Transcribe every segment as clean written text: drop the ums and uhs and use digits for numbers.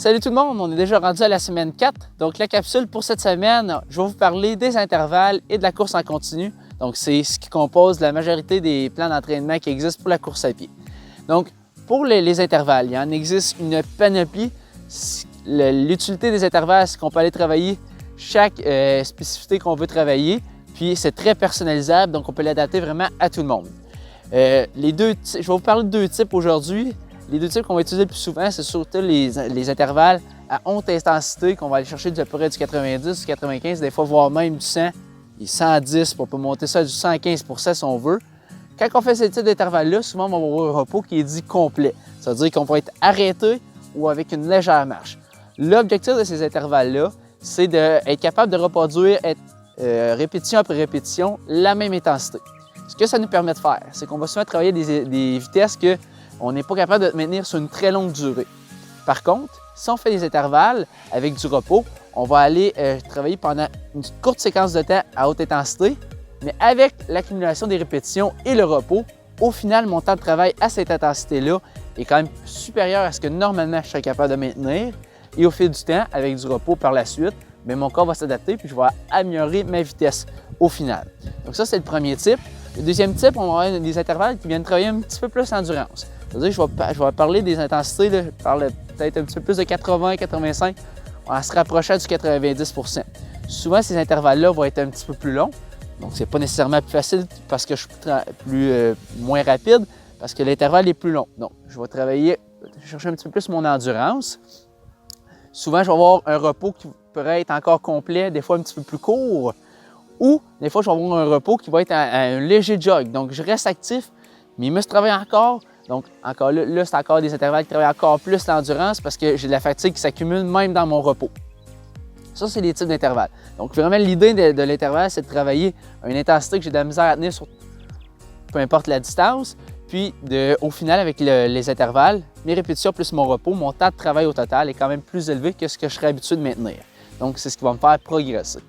Salut tout le monde, on est déjà rendu à la semaine 4. Donc la capsule pour cette semaine, je vais vous parler des intervalles et de la course en continu. Donc c'est ce qui compose la majorité des plans d'entraînement qui existent pour la course à pied. Donc pour les intervalles, il en existe une panoplie. L'utilité des intervalles, c'est qu'on peut aller travailler chaque spécificité qu'on veut travailler. Puis c'est très personnalisable, donc on peut l'adapter vraiment à tout le monde. Je vais vous parler de deux types aujourd'hui. Les deux types qu'on va utiliser le plus souvent, c'est surtout les intervalles à haute intensité qu'on va aller chercher à peu près du 90, du 95, des fois voire même du 100 et 110, on peut monter ça à du 115 % si on veut. Quand on fait ce type d'intervalle-là, souvent on va avoir un repos qui est dit complet. Ça veut dire qu'on va être arrêté ou avec une légère marche. L'objectif de ces intervalles-là, c'est d'être capable de reproduire répétition après répétition la même intensité. Ce que ça nous permet de faire, c'est qu'on va souvent travailler des vitesses qu'on n'est pas capable de maintenir sur une très longue durée. Par contre, si on fait des intervalles avec du repos, on va aller travailler pendant une courte séquence de temps à haute intensité, mais avec l'accumulation des répétitions et le repos, au final, mon temps de travail à cette intensité-là est quand même supérieur à ce que normalement je serais capable de maintenir. Et au fil du temps, avec du repos par la suite, bien, mon corps va s'adapter puis je vais améliorer ma vitesse au final. Donc ça, c'est le premier type. Le deuxième type, on va avoir des intervalles qui viennent travailler un petit peu plus l'endurance. C'est-à-dire que je vais parler des intensités, là, je parle peut-être un petit peu plus de 80, 85, en se rapprochant du 90 %. Souvent, ces intervalles-là vont être un petit peu plus longs. Donc, c'est pas nécessairement plus facile parce que je suis moins rapide, parce que l'intervalle est plus long. Donc, je vais chercher un petit peu plus mon endurance. Souvent, je vais avoir un repos qui pourrait être encore complet, des fois un petit peu plus court. Ou des fois, je vais avoir un repos qui va être un léger jog. Donc, je reste actif, mes muscles travaillent encore. Donc, encore là c'est encore des intervalles qui travaillent encore plus l'endurance parce que j'ai de la fatigue qui s'accumule même dans mon repos. Ça, c'est les types d'intervalles. Donc, vraiment, l'idée de l'intervalle, c'est de travailler une intensité que j'ai de la misère à tenir sur peu importe la distance. Puis, au final, avec les intervalles, mes répétitions plus mon repos, mon temps de travail au total est quand même plus élevé que ce que je serais habitué de maintenir. Donc, c'est ce qui va me faire progresser.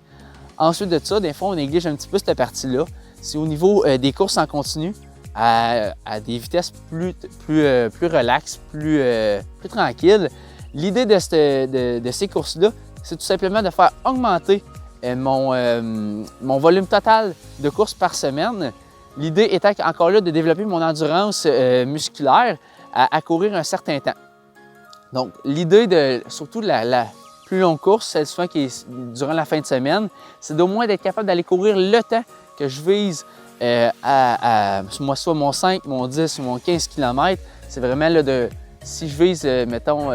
Ensuite de ça, des fois, on néglige un petit peu cette partie-là. C'est au niveau des courses en continu, à des vitesses plus relaxes, plus tranquilles. L'idée de ces courses-là, c'est tout simplement de faire augmenter mon volume total de courses par semaine. L'idée étant encore là de développer mon endurance musculaire à courir un certain temps. Donc, l'idée surtout de la plus longue course, celle souvent qui est durant la fin de semaine, c'est d'au moins d'être capable d'aller courir le temps que je vise soit mon 5, mon 10 ou mon 15 km. C'est vraiment là si je vise, mettons,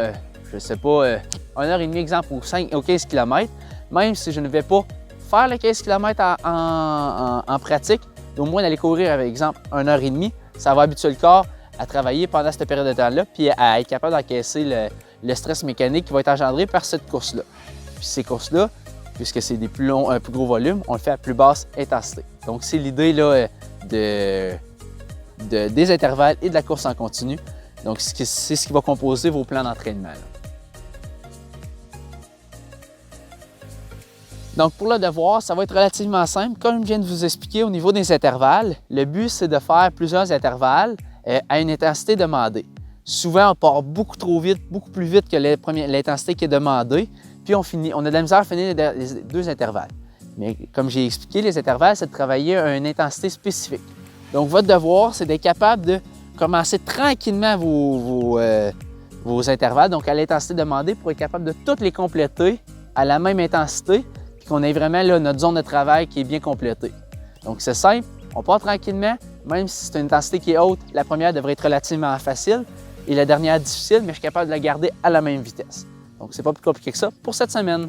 je sais pas, 1h30 exemple ou 5 ou 15 km, même si je ne vais pas faire le 15 km en pratique, au moins d'aller courir, par exemple, 1h30, ça va habituer le corps à travailler pendant cette période de temps-là, puis à être capable d'encaisser le stress mécanique qui va être engendré par cette course-là. Puis ces courses-là, puisque c'est un plus gros volume, on le fait à plus basse intensité. Donc c'est l'idée là, des intervalles et de la course en continu. Donc c'est ce qui va composer vos plans d'entraînement. Donc pour le devoir, ça va être relativement simple. Comme je viens de vous expliquer au niveau des intervalles, le but c'est de faire plusieurs intervalles à une intensité demandée. Souvent, on part beaucoup trop vite, beaucoup plus vite que l'intensité qui est demandée, puis on a de la misère à finir les deux intervalles. Mais comme j'ai expliqué, les intervalles, c'est de travailler à une intensité spécifique. Donc votre devoir, c'est d'être capable de commencer tranquillement vos intervalles, donc à l'intensité demandée, pour être capable de toutes les compléter à la même intensité, puis qu'on ait vraiment là, notre zone de travail qui est bien complétée. Donc c'est simple, on part tranquillement, même si c'est une intensité qui est haute, la première devrait être relativement facile et la dernière difficile, mais je suis capable de la garder à la même vitesse. Donc c'est pas plus compliqué que ça pour cette semaine.